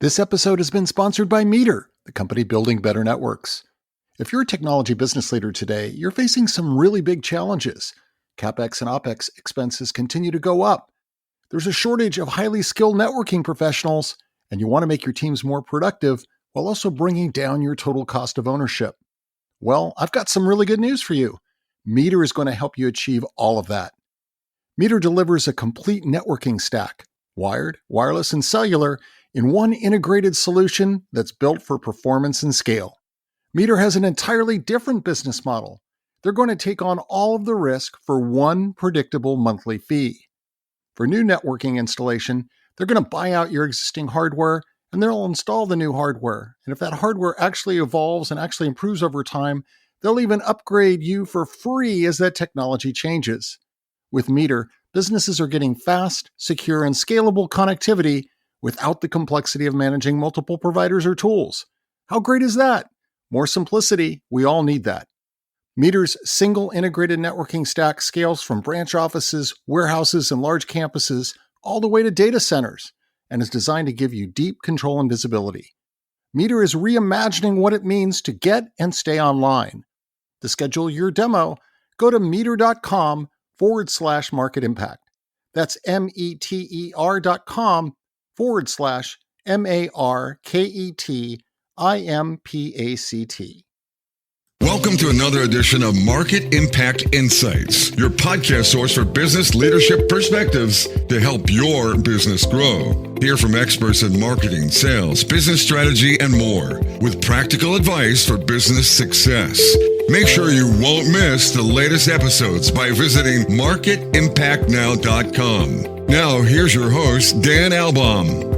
This episode has been sponsored by Meter, the company building better networks. If you're a technology business leader today, you're facing some really big challenges. CapEx and OpEx expenses continue to go up. There's a shortage of highly skilled networking professionals, and you want to make your teams more productive while also bringing down your total cost of ownership. Well, I've got some really good news for you. Meter is going to help you achieve all of that. Meter delivers a complete networking stack, wired, wireless, and cellular, in one integrated solution that's built for performance and scale. Meter has an entirely different business model. They're going to take on all of the risk for one predictable monthly fee. For new networking installation, they're going to buy out your existing hardware and they'll install the new hardware. And if that hardware actually evolves and actually improves over time, they'll even upgrade you for free as that technology changes. With Meter, businesses are getting fast, secure, and scalable connectivity without the complexity of managing multiple providers or tools. How great is that? More simplicity, we all need that. Meter's single integrated networking stack scales from branch offices, warehouses, and large campuses all the way to data centers and is designed to give you deep control and visibility. Meter is reimagining what it means to get and stay online. To schedule your demo, go to meter.com/market impact. That's METER.com/MARKETIMPACT. Welcome to another edition of Market Impact Insights, your podcast source for business leadership perspectives to help your business grow. Hear from experts in marketing, sales, business strategy, and more, with practical advice for business success. Make sure you won't miss the latest episodes by visiting marketimpactnow.com. Now, here's your host, Dan Albaum.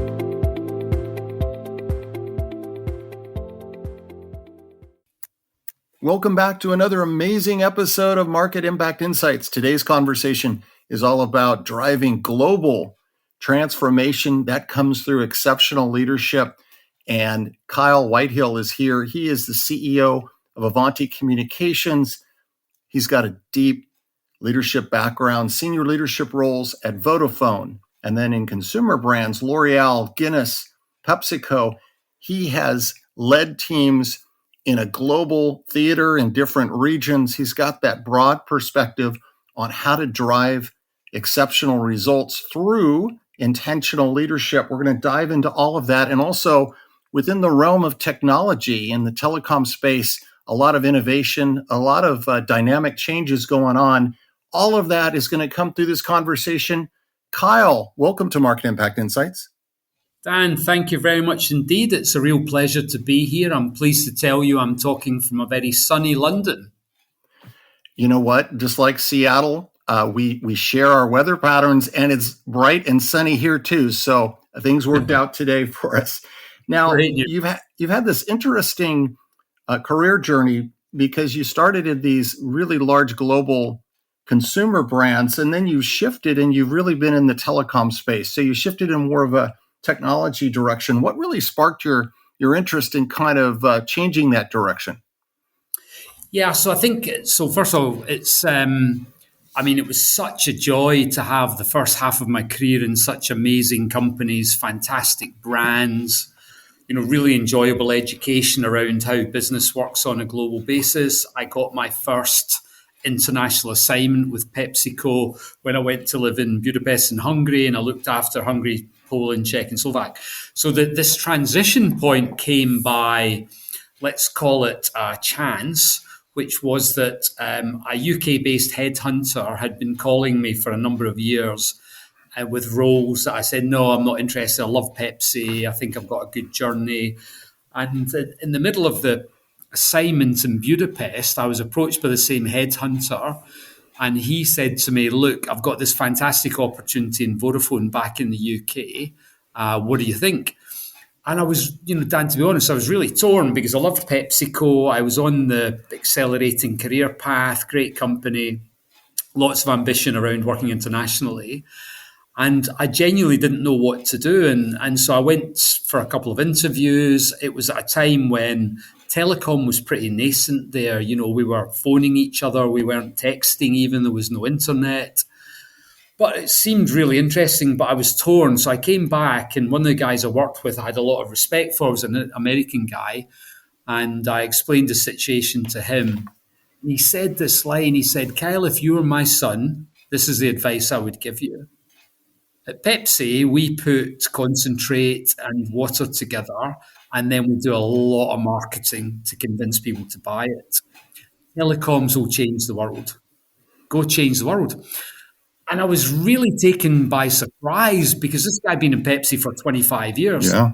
Welcome back to another amazing episode of Market Impact Insights. Today's conversation is all about driving global transformation that comes through exceptional leadership. And Kyle Whitehill is here. He is the CEO of Avanti Communications. He's got a deep leadership background, senior leadership roles at Vodafone, and then in consumer brands, L'Oreal, Guinness, PepsiCo. He has led teams in a global theater in different regions. He's got that broad perspective on how to drive exceptional results through intentional leadership. We're going to dive into all of that. And also within the realm of technology in the telecom space, a lot of innovation, a lot of dynamic changes going on. All of that is going to come through this conversation. Kyle, welcome to Market Impact Insights. Dan, thank you very much indeed. It's a real pleasure to be here. I'm pleased to tell you I'm talking from a very sunny London. You know what? Just like Seattle, we share our weather patterns, and it's bright and sunny here too. So things worked out today for us. Now, you've had this interesting career journey because you started in these really large global consumer brands, and then you shifted and you've really been in the telecom space. So you shifted in more of a technology direction. What really sparked your interest in kind of changing that direction? Yeah, so I think, first of all, it's, it was such a joy to have the first half of my career in such amazing companies, fantastic brands, really enjoyable education around how business works on a global basis. I got my first international assignment with PepsiCo when I went to live in Budapest in Hungary, and I looked after Hungary, Poland, Czech, and Slovak. So this transition point came by, let's call it a chance, which was that a UK-based headhunter had been calling me for a number of years with roles that I said, no, I'm not interested. I love Pepsi. I think I've got a good journey. And in the middle of the assignment in Budapest, I was approached by the same headhunter, and he said to me, look, I've got this fantastic opportunity in Vodafone back in the UK. What do you think? And I was, Dan, to be honest, I was really torn because I loved PepsiCo. I was on the accelerating career path, great company, lots of ambition around working internationally. And I genuinely didn't know what to do. And so I went for a couple of interviews. It was at a time when telecom was pretty nascent there. We were phoning each other. We weren't texting even. There was no internet. But it seemed really interesting, but I was torn. So I came back, and one of the guys I worked with, I had a lot of respect for, was an American guy. And I explained the situation to him. And he said this line, he said, Kyle, if you were my son, this is the advice I would give you. At Pepsi, we put concentrate and water together, and then we do a lot of marketing to convince people to buy it. Telecoms will change the world. Go change the world. And I was really taken by surprise because this guy had been in Pepsi for 25 years. Yeah.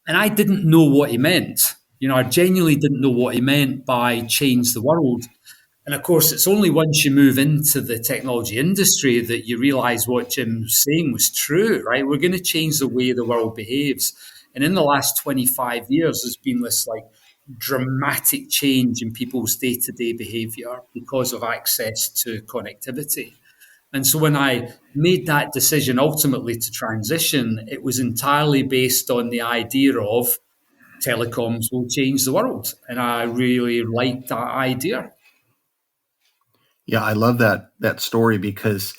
And I didn't know what he meant. I genuinely didn't know what he meant by change the world. And of course, it's only once you move into the technology industry that you realize what Jim was saying was true, right? We're going to change the way the world behaves. And in the last 25 years, there's been this like dramatic change in people's day-to-day behavior because of access to connectivity. And so when I made that decision ultimately to transition, it was entirely based on the idea of telecoms will change the world. And I really liked that idea. Yeah, I love that story because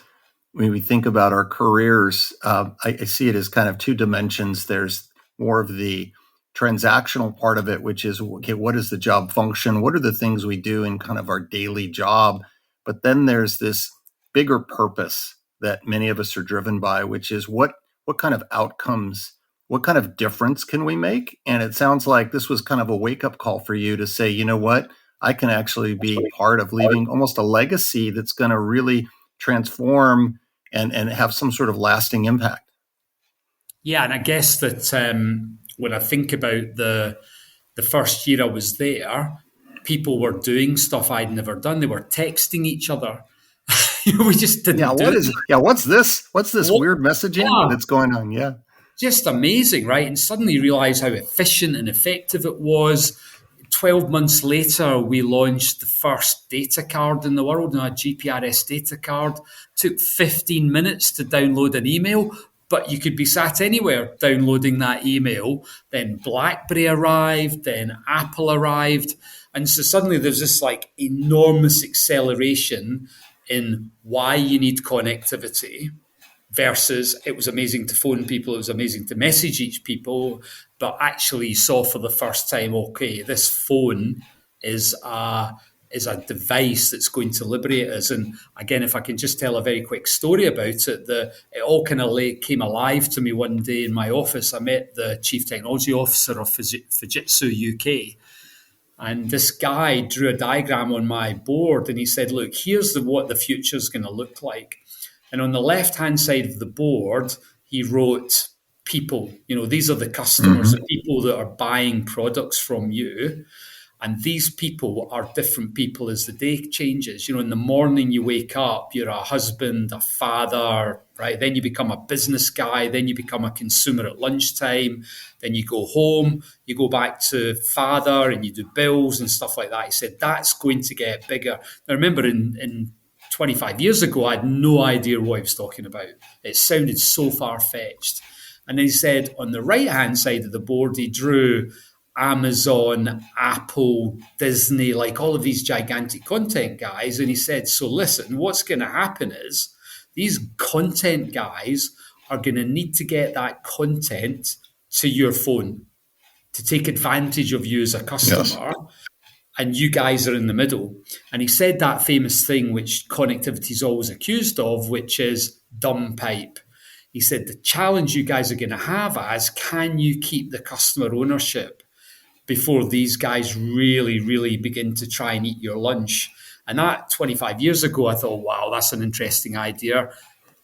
when we think about our careers, I see it as kind of two dimensions. There's more of the transactional part of it, which is, okay, what is the job function? What are the things we do in kind of our daily job? But then there's this bigger purpose that many of us are driven by, which is what kind of outcomes, what kind of difference can we make? And it sounds like this was kind of a wake-up call for you to say, you know what? I can actually be part of leaving almost a legacy that's going to really transform and have some sort of lasting impact. Yeah, and I guess that when I think about the first year I was there, people were doing stuff I'd never done. They were texting each other. We just didn't. What's this? What's this weird messaging that's going on? Yeah, just amazing, right? And suddenly you realize how efficient and effective it was. 12 months later, we launched the first data card in the world, a GPRS data card. Took 15 minutes to download an email, but you could be sat anywhere downloading that email. Then BlackBerry arrived, then Apple arrived. And so suddenly there's this like enormous acceleration in why you need connectivity versus it was amazing to phone people, it was amazing to message each people, but actually you saw for the first time, okay, this phone is a device that's going to liberate us. And again, if I can just tell a very quick story about it, it all kind of came alive to me one day in my office. I met the Chief Technology Officer of Fujitsu UK. And this guy drew a diagram on my board and he said, look, here's what the future is going to look like. And on the left-hand side of the board, he wrote people. These are the customers, the people that are buying products from you. And these people are different people as the day changes. In the morning you wake up, you're a husband, a father, right? Then you become a business guy. Then you become a consumer at lunchtime. Then you go home, you go back to father and you do bills and stuff like that. He said, that's going to get bigger. Now, remember in 25 years ago, I had no idea what he was talking about. It sounded so far-fetched. And then he said, on the right-hand side of the board, he drew Amazon, Apple, Disney, like all of these gigantic content guys. And he said, so listen, what's going to happen is these content guys are going to need to get that content to your phone to take advantage of you as a customer. Yes. And you guys are in the middle. And he said that famous thing, which connectivity is always accused of, which is dumb pipe. He said, the challenge you guys are going to have is, can you keep the customer ownership before these guys really, really begin to try and eat your lunch? And that 25 years ago, I thought, wow, that's an interesting idea.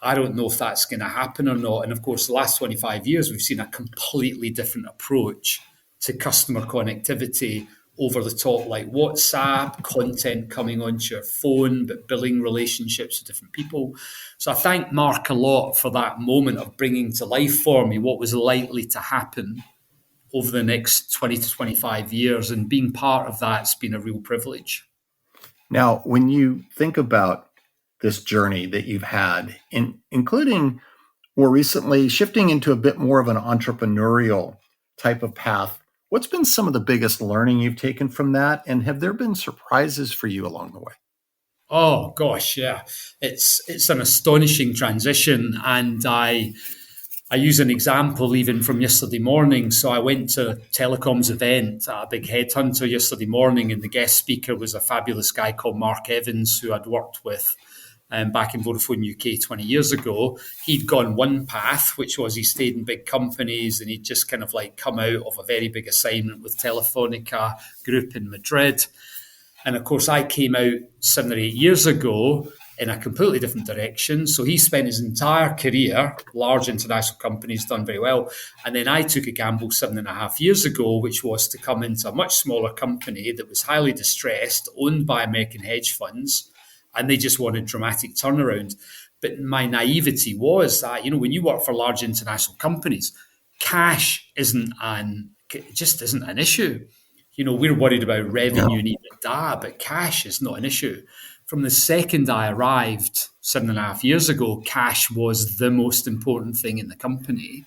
I don't know if that's going to happen or not. And of course, the last 25 years, we've seen a completely different approach to customer connectivity over the top, like WhatsApp, content coming onto your phone, but building relationships with different people. So I thank Mark a lot for that moment of bringing to life for me what was likely to happen over the next 20 to 25 years. And being part of that's been a real privilege. Now, when you think about this journey that you've had, including more recently shifting into a bit more of an entrepreneurial type of path, what's been some of the biggest learning you've taken from that? And have there been surprises for you along the way? Oh gosh, yeah, it's an astonishing transition, and I use an example even from yesterday morning. So I went to a telecoms event at a big headhunter yesterday morning, and the guest speaker was a fabulous guy called Mark Evans, who I'd worked with back in Vodafone UK 20 years ago. He'd gone one path, which was he stayed in big companies, and he'd just kind of like come out of a very big assignment with Telefonica Group in Madrid. And of course, I came out 7 or 8 years ago in a completely different direction. So he spent his entire career, large international companies, done very well. And then I took a gamble 7.5 years ago, which was to come into a much smaller company that was highly distressed, owned by American hedge funds, and they just wanted dramatic turnaround. But my naivety was that, when you work for large international companies, cash it just isn't an issue. We're worried about revenue and EBITDA, but cash is not an issue. From the second I arrived 7.5 years ago, cash was the most important thing in the company.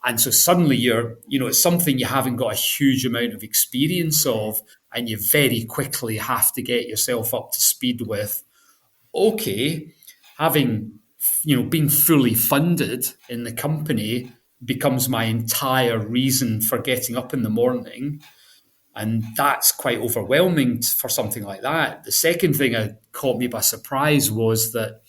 And so suddenly it's something you haven't got a huge amount of experience of, and you very quickly have to get yourself up to speed with, okay, having, being fully funded in the company becomes my entire reason for getting up in the morning. And that's quite overwhelming for something like that. The second thing that caught me by surprise was that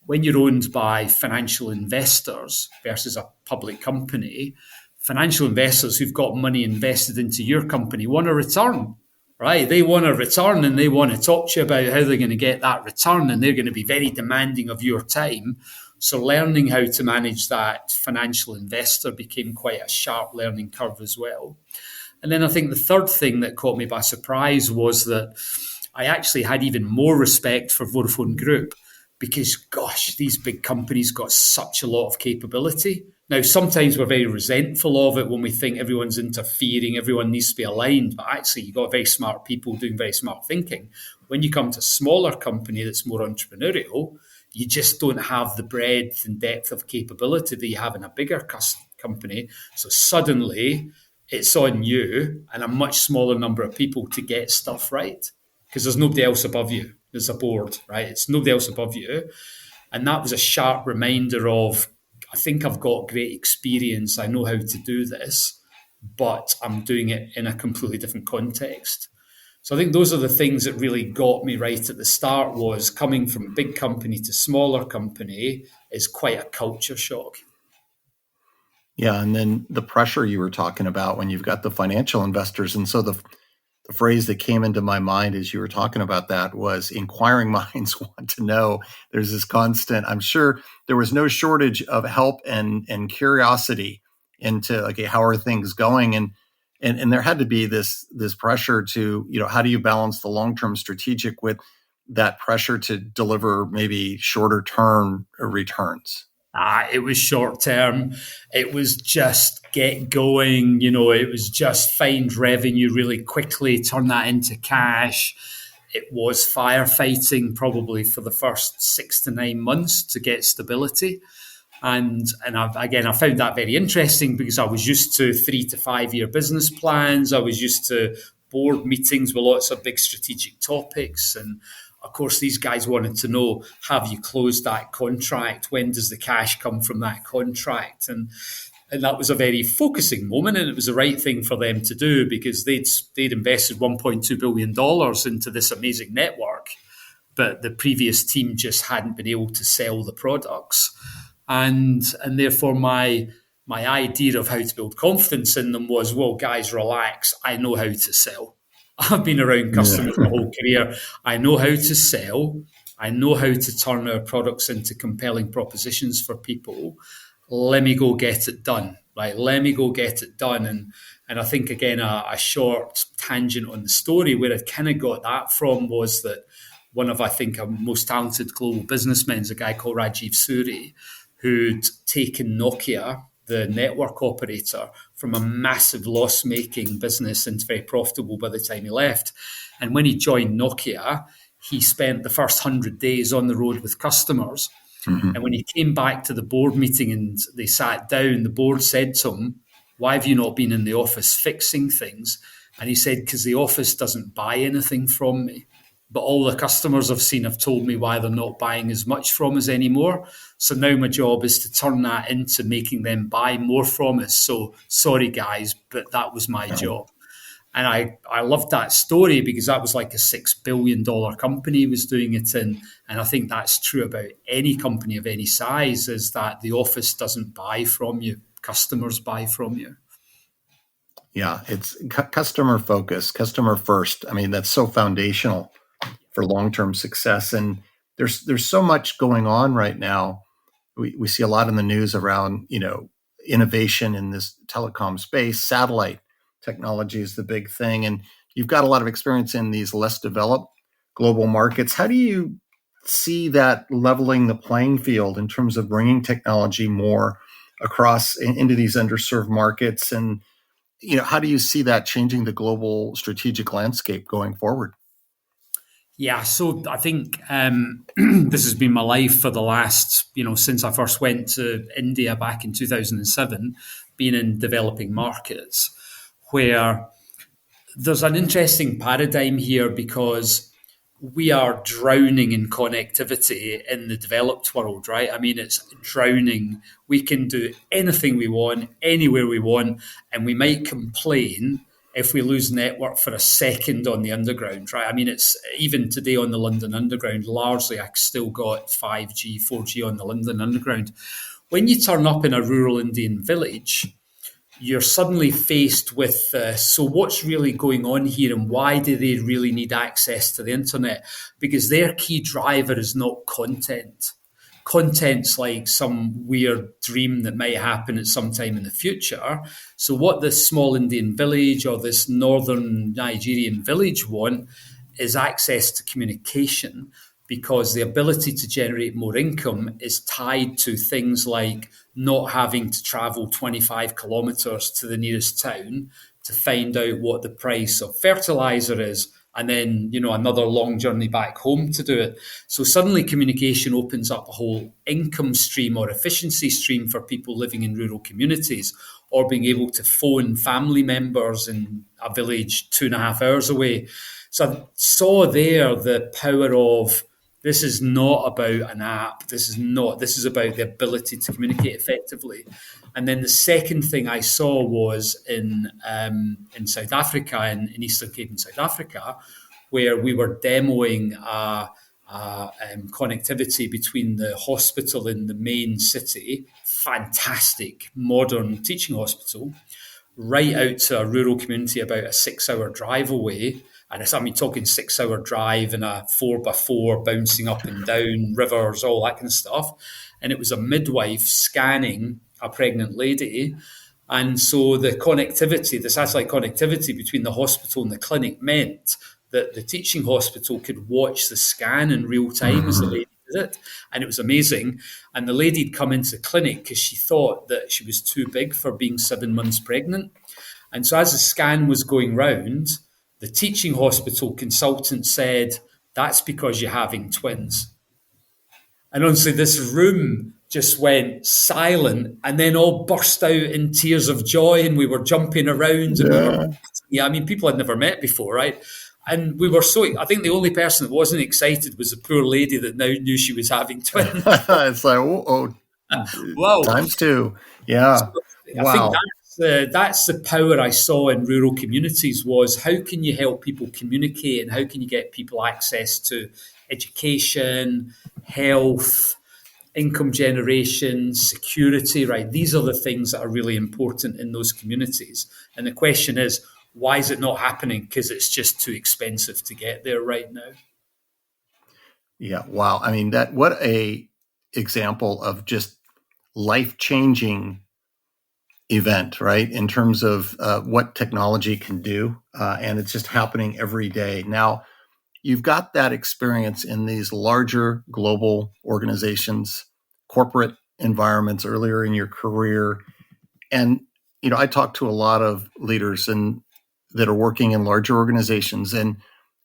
when you're owned by financial investors versus a public company, financial investors who've got money invested into your company want a return, right? They want a return, and they want to talk to you about how they're going to get that return, and they're going to be very demanding of your time. So learning how to manage that financial investor became quite a sharp learning curve as well. And then I think the third thing that caught me by surprise was that I actually had even more respect for Vodafone Group because, gosh, these big companies got such a lot of capability. Now, sometimes we're very resentful of it when we think everyone's interfering, everyone needs to be aligned, but actually you've got very smart people doing very smart thinking. When you come to a smaller company that's more entrepreneurial, you just don't have the breadth and depth of capability that you have in a bigger company. So suddenly it's on you and a much smaller number of people to get stuff right because there's nobody else above you. There's a board, right? It's nobody else above you. And that was a sharp reminder of, I think I've got great experience. I know how to do this, but I'm doing it in a completely different context. So I think those are the things that really got me right at the start. Was coming from big company to smaller company is quite a culture shock. Yeah, and then the pressure you were talking about when you've got the financial investors. And so the phrase that came into my mind as you were talking about that was inquiring minds want to know. There's this constant, I'm sure there was no shortage of help and curiosity into like, how are things going? And there had to be this pressure to, how do you balance the long-term strategic with that pressure to deliver maybe shorter term returns? It was short term. It was just get going. It was just find revenue really quickly, turn that into cash. It was firefighting probably for the first 6 to 9 months to get stability. And I found that very interesting because I was used to 3 to 5 year business plans. I was used to board meetings with lots of big strategic topics. And of course, these guys wanted to know, have you closed that contract? When does the cash come from that contract? And that was a very focusing moment, and it was the right thing for them to do because they'd invested $1.2 billion into this amazing network, but the previous team just hadn't been able to sell the products. And therefore my idea of how to build confidence in them was, well, guys, relax. I know how to sell. I've been around customers my whole career. I know how to sell. I know how to turn our products into compelling propositions for people. Let me go get it done. Right? Let me go get it done. And I think, again, a short tangent on the story where I kind of got that from was that one of, I think, our most talented global businessmen is a guy called Rajiv Suri, who'd taken Nokia, the network operator, from a massive loss-making business into very profitable by the time he left. And when he joined Nokia, he spent the first 100 days on the road with customers. Mm-hmm. And when he came back to the board meeting and they sat down, the board said to him, why have you not been in the office fixing things? And he said, because the office doesn't buy anything from me. but all the customers I've seen have told me why they're not buying as much from us anymore. So now my job is to turn that into making them buy more from us. So sorry, guys, but that was my job. And I loved that story because that was like a $6 billion company was doing it in. And I think that's true about any company of any size, is that the office doesn't buy from you, customers buy from you. Yeah, it's customer focus, customer first. I mean, that's so foundational for long-term success. And there's so much going on right now. We see a lot in the news around, innovation in this telecom space. Satellite technology is the big thing. And you've got a lot of experience in these less developed global markets. How do you see that leveling the playing field in terms of bringing technology more across into these underserved markets? And, how do you see that changing the global strategic landscape going forward? Yeah, so I think this has been my life for the last, since I first went to India back in 2007, being in developing markets, where there's an interesting paradigm here because we are drowning in connectivity in the developed world, right? I mean, it's drowning. We can do anything we want, anywhere we want, and we might complain if we lose network for a second on the underground, right? I mean, it's even today on the London Underground, largely I still got 5G, 4G on the London Underground. When you turn up in a rural Indian village, you're suddenly faced with, so what's really going on here and why do they really need access to the internet? Because their key driver is not content. Content's like some weird dream that might happen at some time in the future. So what this small Indian village or this northern Nigerian village want is access to communication, because the ability to generate more income is tied to things like not having to travel 25 kilometers to the nearest town to find out what the price of fertilizer is, and then, another long journey back home to do it. So suddenly communication opens up a whole income stream or efficiency stream for people living in rural communities, or being able to phone family members in a village 2.5 hours away. So I saw there the power of, this is not about an app. This is about the ability to communicate effectively. And then the second thing I saw was in South Africa, in Eastern Cape in South Africa, where we were demoing connectivity between the hospital in the main city, fantastic modern teaching hospital, right out to a rural community about a 6-hour drive away. And talking 6-hour drive in a 4x4, bouncing up and down rivers, all that kind of stuff. And it was a midwife scanning a pregnant lady. And so the satellite connectivity between the hospital and the clinic meant that the teaching hospital could watch the scan in real time as the lady did it. And it was amazing. And the lady'd come into the clinic because she thought that she was too big for being 7 months pregnant. And so as the scan was going round, the teaching hospital consultant said, "That's because you're having twins." And honestly, this room just went silent and then all burst out in tears of joy. And we were jumping around and people had never met before, right? And we were I think the only person that wasn't excited was the poor lady that now knew she was having twins. It's like, Wow. times two. Yeah. So I Wow. think that's the power I saw in rural communities, was how can you help people communicate and how can you get people access to education, health, income generation, security, right? These are the things that are really important in those communities. And the question is, why is it not happening? Because it's just too expensive to get there right now. Yeah. Wow. I mean, what a example of just life-changing event, right? In terms of what technology can do. And it's just happening every day. Now, you've got that experience in these larger global organizations, corporate environments earlier in your career. And, I talk to a lot of leaders that are working in larger organizations, and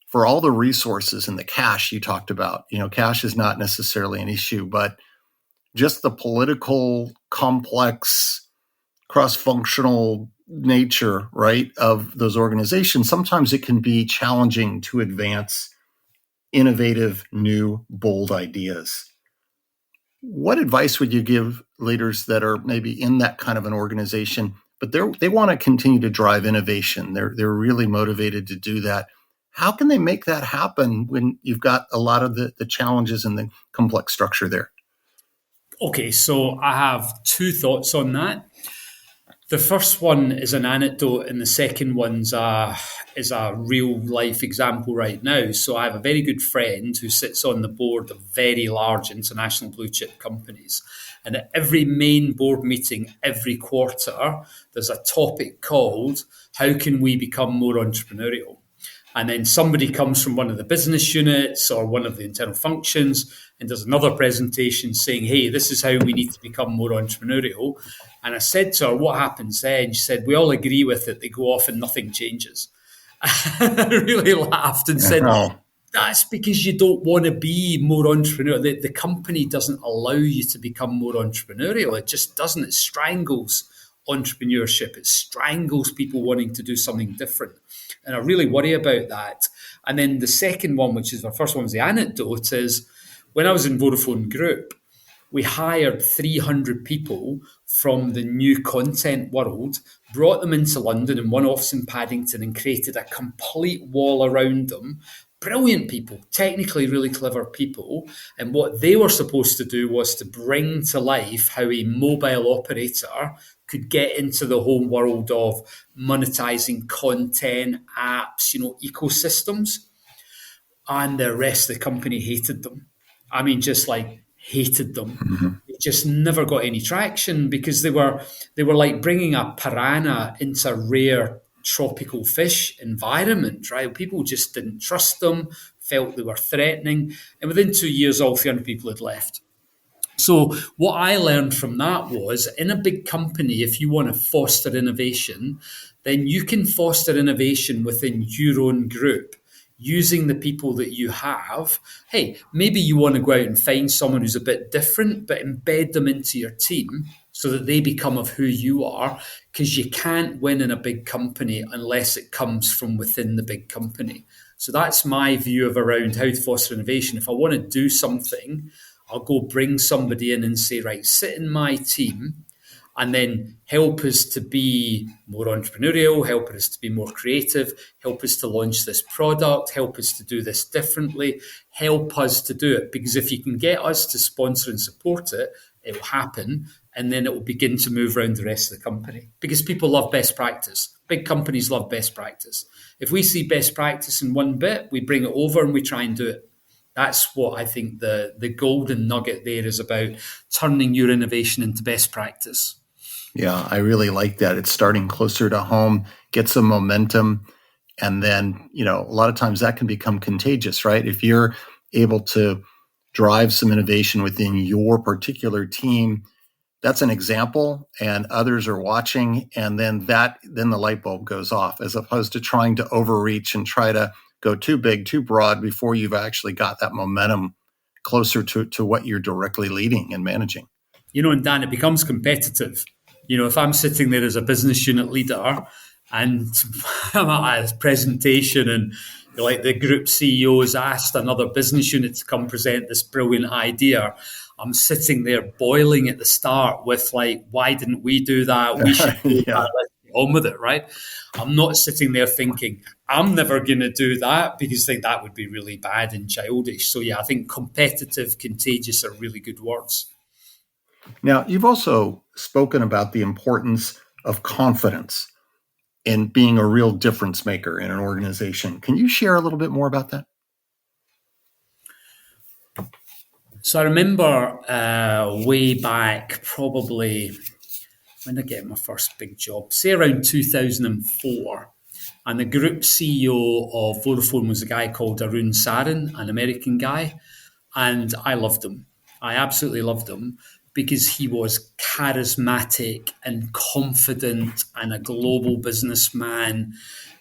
for all the resources and the cash you talked about, cash is not necessarily an issue, but just the political, complex, cross-functional nature, right, of those organizations, sometimes it can be challenging to advance innovative, new, bold ideas. What advice would you give leaders that are maybe in that kind of an organization, but they want to continue to drive innovation? They're really motivated to do that. How can they make that happen when you've got a lot of the challenges and the complex structure there? Okay, so I have two thoughts on that. The first one is an anecdote, and the second is a real life example right now. So I have a very good friend who sits on the board of very large international blue chip companies. And at every main board meeting every quarter, there's a topic called "How can we become more entrepreneurial?" And then somebody comes from one of the business units or one of the internal functions and does another presentation saying, "Hey, this is how we need to become more entrepreneurial." And I said to her, "What happens then?" She said, "We all agree with it. They go off and nothing changes." I really laughed and said, Oh, "That's because you don't want to be more entrepreneurial. The company doesn't allow you to become more entrepreneurial. It just doesn't. It strangles entrepreneurship. It strangles people wanting to do something different." And I really worry about that. And then the second one, which is the first one was the anecdote, is when I was in Vodafone Group, we hired 300 people from the new content world, brought them into London in one office in Paddington, and created a complete wall around them. Brilliant people, technically really clever people. And what they were supposed to do was to bring to life how a mobile operator could get into the whole world of monetizing content, apps, ecosystems. And the rest of the company hated them. I mean, just like hated them. mhm. It just never got any traction because they were like bringing a piranha into a rare tropical fish environment, right? People just didn't trust them, felt they were threatening, and within 2 years, all 300 people had left. So what I learned from that was in a big company, if you want to foster innovation, then you can foster innovation within your own group using the people that you have. Hey, maybe you want to go out and find someone who's a bit different, but embed them into your team so that they become of who you are, because you can't win in a big company unless it comes from within the big company. So that's my view of around how to foster innovation. If I want to do something, I'll go bring somebody in and say, right, sit in my team and then help us to be more entrepreneurial, help us to be more creative, help us to launch this product, help us to do this differently, help us to do it. Because if you can get us to sponsor and support it, it will happen. And then it will begin to move around the rest of the company. Because people love best practice. Big companies love best practice. If we see best practice in one bit, we bring it over and we try and do it. That's what I think the golden nugget there is about, turning your innovation into best practice. Yeah, I really like that. It's starting closer to home, get some momentum. And then, a lot of times that can become contagious, right? If you're able to drive some innovation within your particular team, that's an example, and others are watching. And then the light bulb goes off, as opposed to trying to overreach and try to go too big, too broad before you've actually got that momentum closer to what you're directly leading and managing. And Dan, it becomes competitive. If I'm sitting there as a business unit leader and I'm at a presentation and like the group CEO has asked another business unit to come present this brilliant idea, I'm sitting there boiling at the start with like, why didn't we do that? We should do Yeah. that. Let's get on with it, right? I'm not sitting there thinking, I'm never going to do that, because I think that would be really bad and childish. So yeah, I think competitive, contagious are really good words. Now, you've also spoken about the importance of confidence in being a real difference maker in an organization. Can you share a little bit more about that? So I remember way back, probably when I get my first big job, say around 2004, and the group CEO of Vodafone was a guy called Arun Sarin, an American guy, and I loved him. I absolutely loved him because he was charismatic and confident and a global businessman.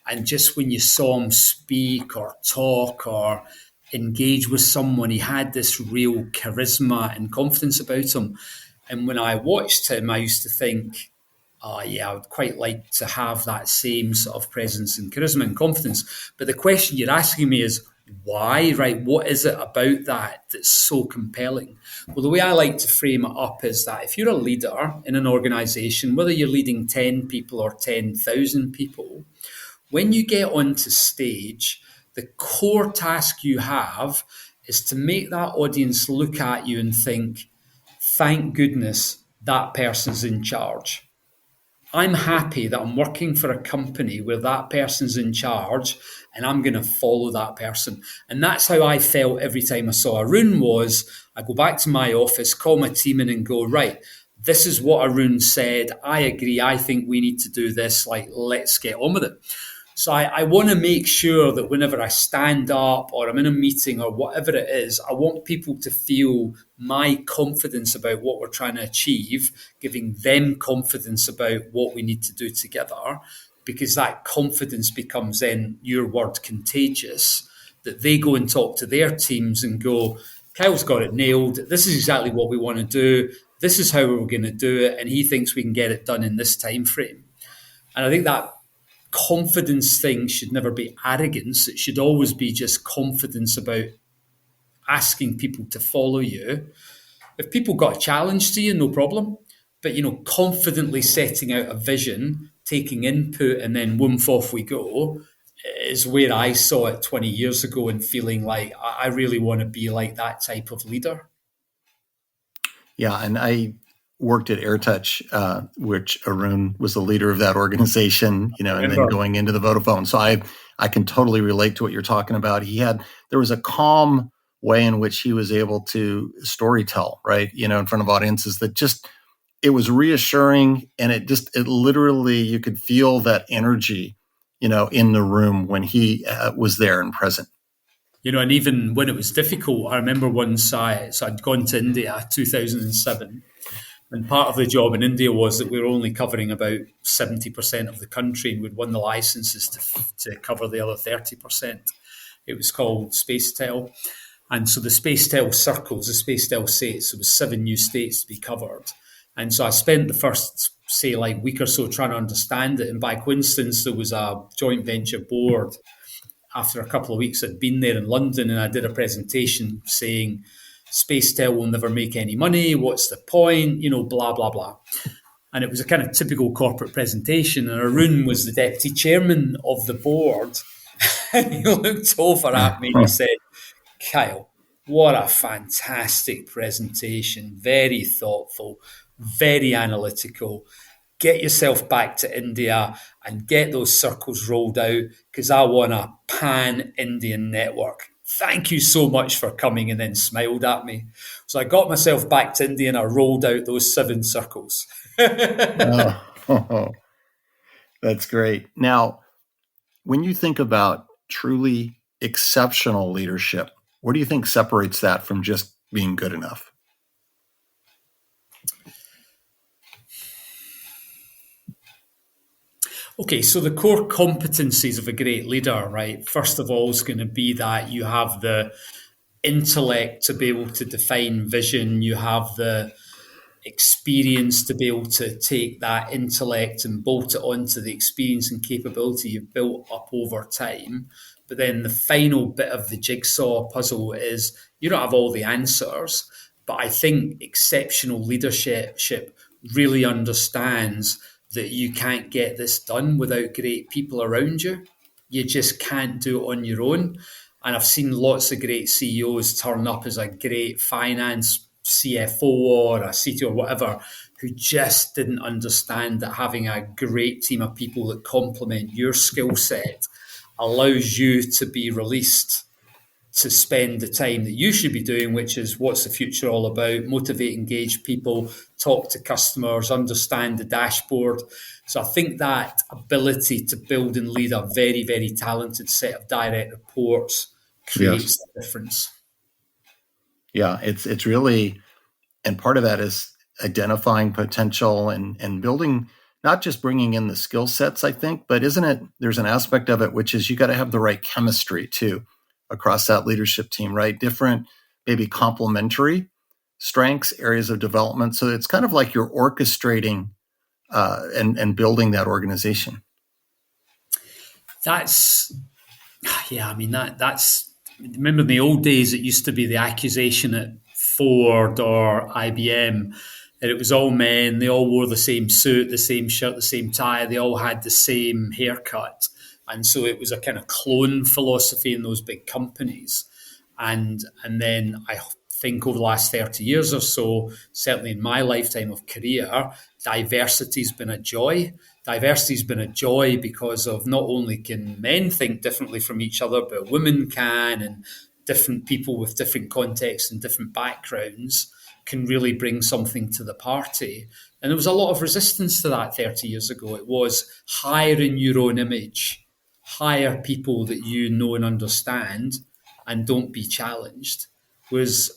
And just when you saw him speak or talk or engage with someone, he had this real charisma and confidence about him. And when I watched him, I used to think, oh, yeah, I would quite like to have that same sort of presence and charisma and confidence. But the question you're asking me is, why, right? What is it about that that's so compelling? Well, the way I like to frame it up is that if you're a leader in an organization, whether you're leading 10 people or 10,000 people, when you get onto stage, the core task you have is to make that audience look at you and think, thank goodness that person's in charge. I'm happy that I'm working for a company where that person's in charge and I'm going to follow that person. And that's how I felt every time I saw Arun was I go back to my office, call my team in and go, right, this is what Arun said. I agree. I think we need to do this. Like, let's get on with it. So I want to make sure that whenever I stand up or I'm in a meeting or whatever it is, I want people to feel my confidence about what we're trying to achieve, giving them confidence about what we need to do together, because that confidence becomes then your word contagious, that they go and talk to their teams and go, Kyle's got it nailed. This is exactly what we want to do. This is how we're going to do it. And he thinks we can get it done in this time frame. And I think that confidence thing should never be arrogance. It should always be just confidence about asking people to follow you. If people got a challenge to you, no problem. But, confidently setting out a vision, taking input, and then woof, off we go is where I saw it 20 years ago and feeling like I really want to be like that type of leader. Yeah, and I worked at AirTouch, which Arun was the leader of that organization, and then going into the Vodafone. So I can totally relate to what you're talking about. There was a calm way in which he was able to storytell, right? In front of audiences that just, it was reassuring, and it literally, you could feel that energy, in the room when he was there and present. And even when it was difficult, I remember once I'd gone to India 2007. And part of the job in India was that we were only covering about 70% of the country, and we'd won the licenses to cover the other 30%. It was called Spacetel. And so the Spacetel circles, the Spacetel states, there was 7 new states to be covered. And so I spent the first, say, week or so trying to understand it. And by coincidence, there was a joint venture board. After a couple of weeks, I'd been there in London, and I did a presentation saying, Spacetel will never make any money. What's the point? Blah, blah, blah. And it was a kind of typical corporate presentation. And Arun was the deputy chairman of the board. And he looked over at me and he said, Kyle, what a fantastic presentation. Very thoughtful, very analytical. Get yourself back to India and get those circles rolled out, because I want a pan-Indian network. Thank you so much for coming, and then smiled at me. So I got myself back to India and I rolled out those 7 circles. Oh, that's great. Now, when you think about truly exceptional leadership, what do you think separates that from just being good enough? Okay, so the core competencies of a great leader, right? First of all, is going to be that you have the intellect to be able to define vision. You have the experience to be able to take that intellect and bolt it onto the experience and capability you've built up over time. But then the final bit of the jigsaw puzzle is you don't have all the answers, but I think exceptional leadership really understands that you can't get this done without great people around you. You just can't do it on your own. And I've seen lots of great CEOs turn up as a great finance CFO or a CTO or whatever, who just didn't understand that having a great team of people that complement your skill set allows you to be released to spend the time that you should be doing, which is what's the future all about, motivate, engage people, talk to customers, understand the dashboard. So I think that ability to build and lead a very, very talented set of direct reports creates the difference. Yeah, it's really, and part of that is identifying potential and building, not just bringing in the skill sets, I think, but there's an aspect of it, which is you got to have the right chemistry too across that leadership team, right? Different, maybe complementary strengths, areas of development. So it's kind of like you're orchestrating and building that organization. That's remember in the old days, it used to be the accusation at Ford or IBM that it was all men. They all wore the same suit, the same shirt, the same tie. They all had the same haircut. And so it was a kind of clone philosophy in those big companies. And then I think over the last 30 years or so, certainly in my lifetime of career, diversity's been a joy. Diversity's been a joy because of not only can men think differently from each other, but women can, and different people with different contexts and different backgrounds can really bring something to the party. And there was a lot of resistance to that 30 years ago. It was hire in your own image, hire people that you know and understand, and don't be challenged. Whereas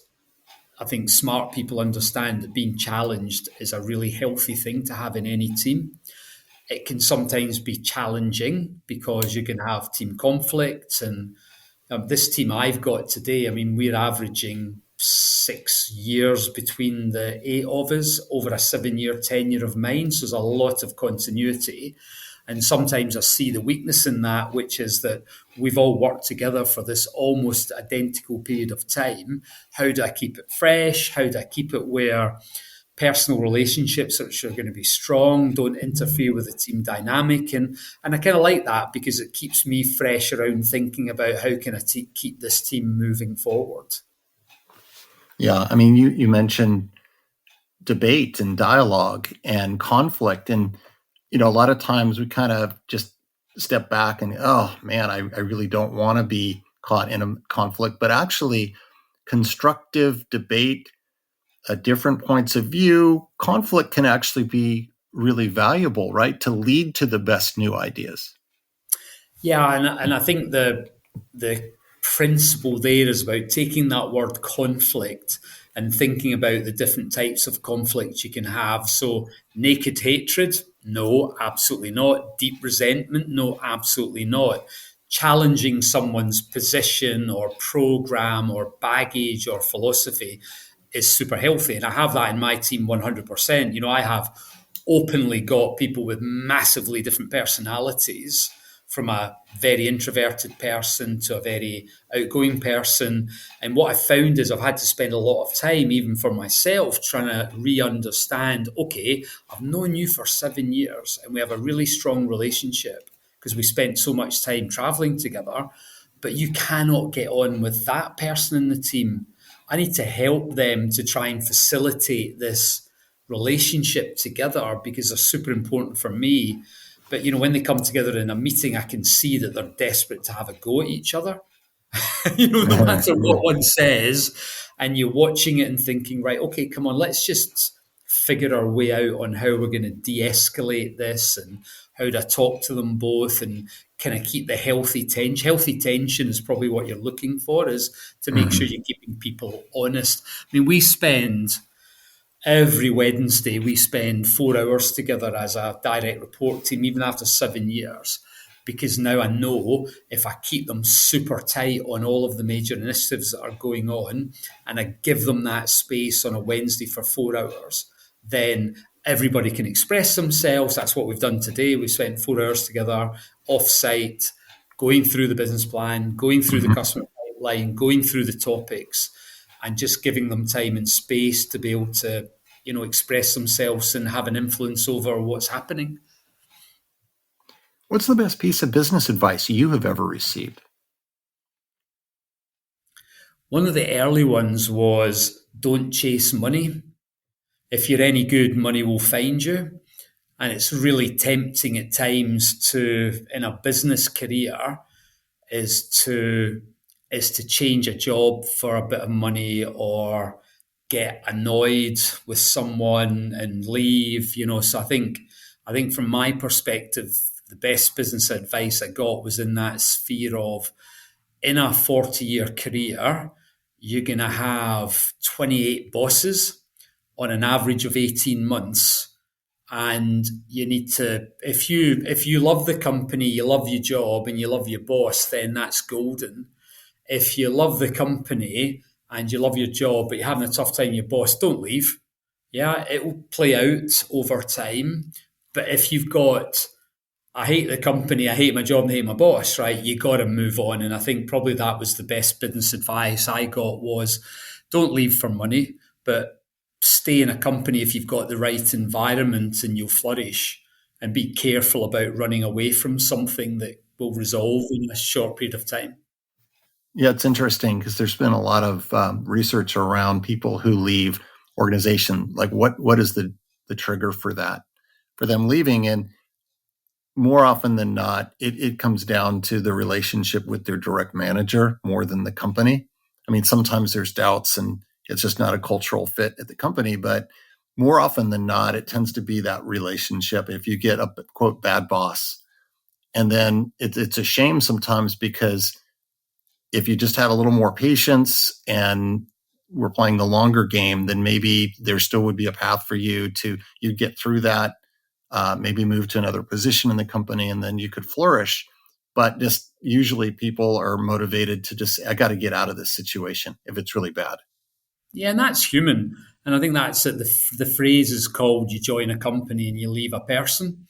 I think smart people understand that being challenged is a really healthy thing to have in any team. It can sometimes be challenging because you can have team conflicts. And this team I've got today, I mean, we're averaging 6 years between the 8 of us over a 7-year tenure of mine. So there's a lot of continuity. And sometimes I see the weakness in that, which is that we've all worked together for this almost identical period of time. How do I keep it fresh? How do I keep it where personal relationships which are going to be strong don't interfere with the team dynamic? And I kind of like that because it keeps me fresh around thinking about how can I keep this team moving forward. Yeah, I mean, you mentioned debate and dialogue and conflict, and a lot of times we kind of just step back and, oh man, I really don't want to be caught in a conflict. But actually, constructive debate, different points of view, conflict can actually be really valuable, right? To lead to the best new ideas. Yeah, and I think the principle there is about taking that word conflict and thinking about the different types of conflict you can have. So naked hatred, no, absolutely not. Deep resentment, no, absolutely not. Challenging someone's position or program or baggage or philosophy is super healthy. And I have that in my team 100%. I have openly got people with massively different personalities, from a very introverted person to a very outgoing person. And what I found is I've had to spend a lot of time, even for myself, trying to re-understand, okay, I've known you for 7 years and we have a really strong relationship because we spent so much time traveling together, but you cannot get on with that person in the team. I need to help them to try and facilitate this relationship together because they're super important for me. But when they come together in a meeting, I can see that they're desperate to have a go at each other. No matter what one says, and you're watching it and thinking, right, okay, come on, let's just figure our way out on how we're going to de-escalate this and how to talk to them both and kind of keep the healthy tension. Healthy tension is probably what you're looking for, is to make sure you're keeping people honest. I mean, every Wednesday, we spend 4 hours together as a direct report team, even after 7 years, because now I know if I keep them super tight on all of the major initiatives that are going on and I give them that space on a Wednesday for 4 hours, then everybody can express themselves. That's what we've done today. We spent 4 hours together off-site, going through the business plan, going through the customer pipeline, going through the topics, and just giving them time and space to be able to, express themselves and have an influence over what's happening. What's the best piece of business advice you have ever received? One of the early ones was, don't chase money. If you're any good, money will find you. And it's really tempting at times to, in a business career, is to change a job for a bit of money or get annoyed with someone and leave. So I think from my perspective, the best business advice I got was in that sphere of, in a 40-year career, you're going to have 28 bosses on an average of 18 months. And you need to, if you love the company, you love your job and you love your boss, then that's golden. If you love the company and you love your job, but you're having a tough time with your boss, don't leave. Yeah, it will play out over time. But if you've got I hate the company, I hate my job, and I hate my boss, right? You got to move on. And I think probably that was the best business advice I got was don't leave for money, but stay in a company if you've got the right environment and you'll flourish. And be careful about running away from something that will resolve in a short period of time. Yeah, it's interesting because there's been a lot of research around people who leave organization. Like, what is the trigger for that, for them leaving? And more often than not, it comes down to the relationship with their direct manager more than the company. I mean, sometimes there's doubts and it's just not a cultural fit at the company, but more often than not, it tends to be that relationship. If you get a quote bad boss, and then it's a shame sometimes because if you just had a little more patience and were playing the longer game, then maybe there still would be a path for you to you get through that, maybe move to another position in the company, and then you could flourish. But just usually people are motivated to just, I got to get out of this situation if it's really bad. Yeah, and that's human. And I think that's it. The phrase is called you join a company and you leave a person.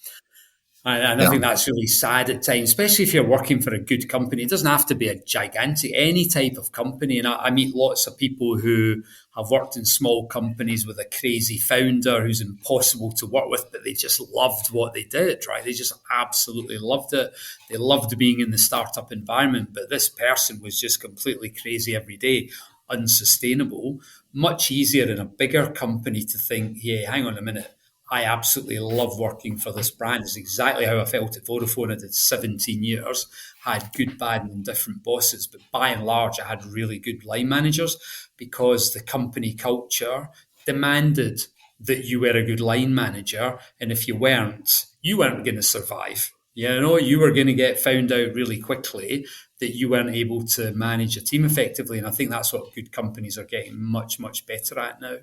And I Yeah. think that's really sad at times, especially if you're working for a good company. It doesn't have to be a gigantic, any type of company. And I meet lots of people who have worked in small companies with a crazy founder who's impossible to work with, but they just loved what they did, right? They just absolutely loved it. They loved being in the startup environment. But this person was just completely crazy every day, unsustainable. Much easier in a bigger company to think, yeah, hang on a minute. I absolutely love working for this brand. It's exactly how I felt at Vodafone. I did 17 years, had good, bad, and indifferent bosses, but by and large, I had really good line managers because the company culture demanded that you were a good line manager. And if you weren't going to survive. You know, you were going to get found out really quickly that you weren't able to manage a team effectively. And I think that's what good companies are getting much, much better at now.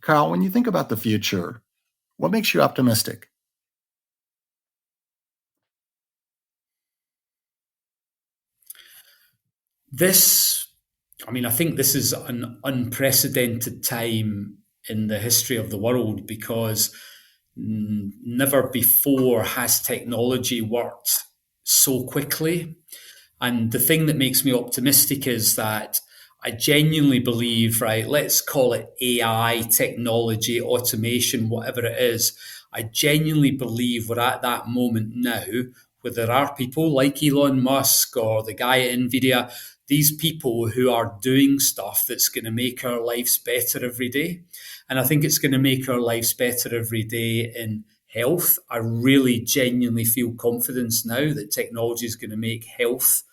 Kyle, when you think about the future, what makes you optimistic? This, I mean, I think this is an unprecedented time in the history of the world because never before has technology worked so quickly. And the thing that makes me optimistic is that I genuinely believe, right, let's call it AI, technology, automation, whatever it is. I genuinely believe we're at that moment now where there are people like Elon Musk or the guy at NVIDIA, these people who are doing stuff that's going to make our lives better every day. And I think it's going to make our lives better every day in health. I really genuinely feel confidence now that technology is going to make health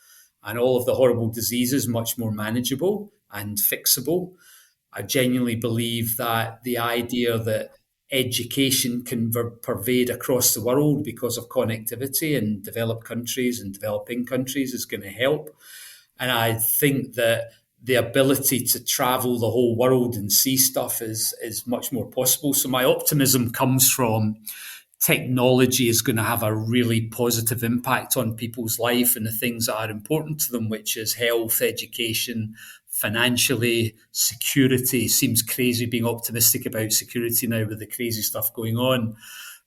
and all of the horrible diseases much more manageable and fixable. I genuinely believe that the idea that education can pervade across the world because of connectivity in developed countries and developing countries is going to help. And I think that the ability to travel the whole world and see stuff is much more possible. So my optimism comes from technology is going to have a really positive impact on people's life and the things that are important to them, which is health, education, financially, security. Seems crazy being optimistic about security now with the crazy stuff going on.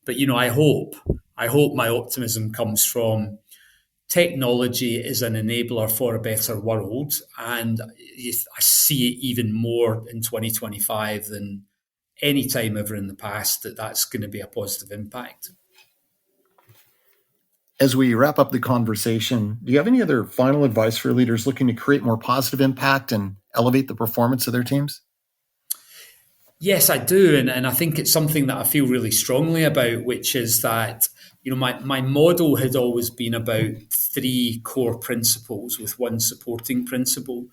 But, you know, I hope my optimism comes from technology is an enabler for a better world. And I see it even more in 2025 than any time ever in the past that that's going to be a positive impact. As we wrap up the conversation, do you have any other final advice for leaders looking to create more positive impact and elevate the performance of their teams? Yes, I do. And I think it's something that I feel really strongly about, which is that, you know, my model had always been about three core principles with one supporting principle,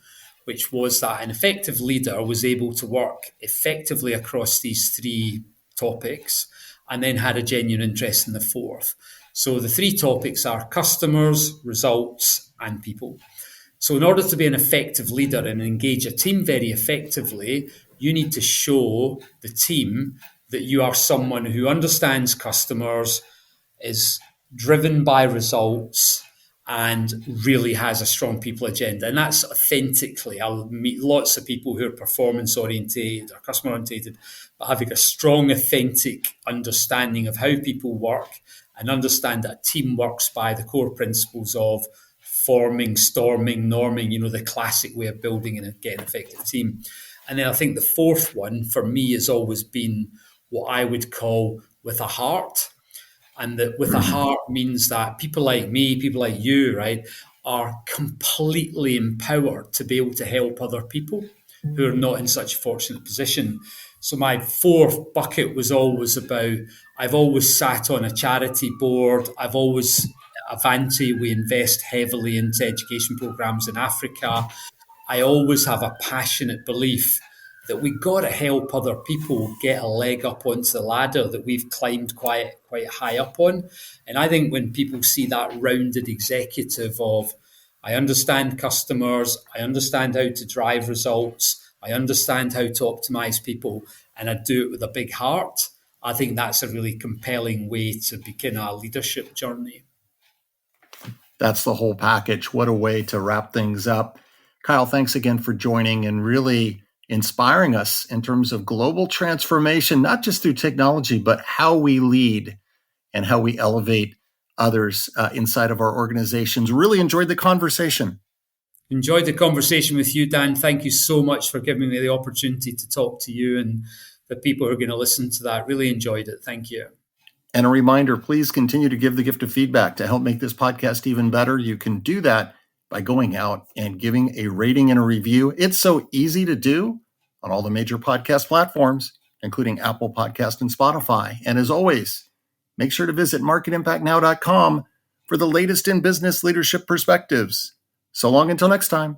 which was that an effective leader was able to work effectively across these three topics and then had a genuine interest in the fourth. So the three topics are customers, results, and people. So in order to be an effective leader and engage a team very effectively, you need to show the team that you are someone who understands customers, is driven by results, and really has a strong people agenda. And that's authentically, I'll meet lots of people who are performance oriented or customer oriented, but having a strong, authentic understanding of how people work and understand that a team works by the core principles of forming, storming, norming, the classic way of building and getting an effective team. And then I think the fourth one for me has always been what I would call with a heart. And that with a heart means that people like me, people like you, right, are completely empowered to be able to help other people who are not in such a fortunate position. So my fourth bucket was always about, I've always sat on a charity board. Avanti, we invest heavily into education programs in Africa. I always have a passionate belief that we got to help other people get a leg up onto the ladder that we've climbed quite high up on. And I think when people see that rounded executive of, I understand customers, I understand how to drive results, I understand how to optimize people, and I do it with a big heart, I think that's a really compelling way to begin a leadership journey. That's the whole package. What a way to wrap things up. Kyle, thanks again for joining and really inspiring us in terms of global transformation, not just through technology, but how we lead and how we elevate others inside of our organizations. Really enjoyed the conversation. Enjoyed the conversation with you, Dan. Thank you so much for giving me the opportunity to talk to you and the people who are going to listen to that. Really enjoyed it. Thank you. And a reminder, please continue to give the gift of feedback to help make this podcast even better. You can do that by going out and giving a rating and a review. It's so easy to do on all the major podcast platforms, including Apple Podcast and Spotify. And as always, make sure to visit marketimpactnow.com for the latest in business leadership perspectives. So long until next time.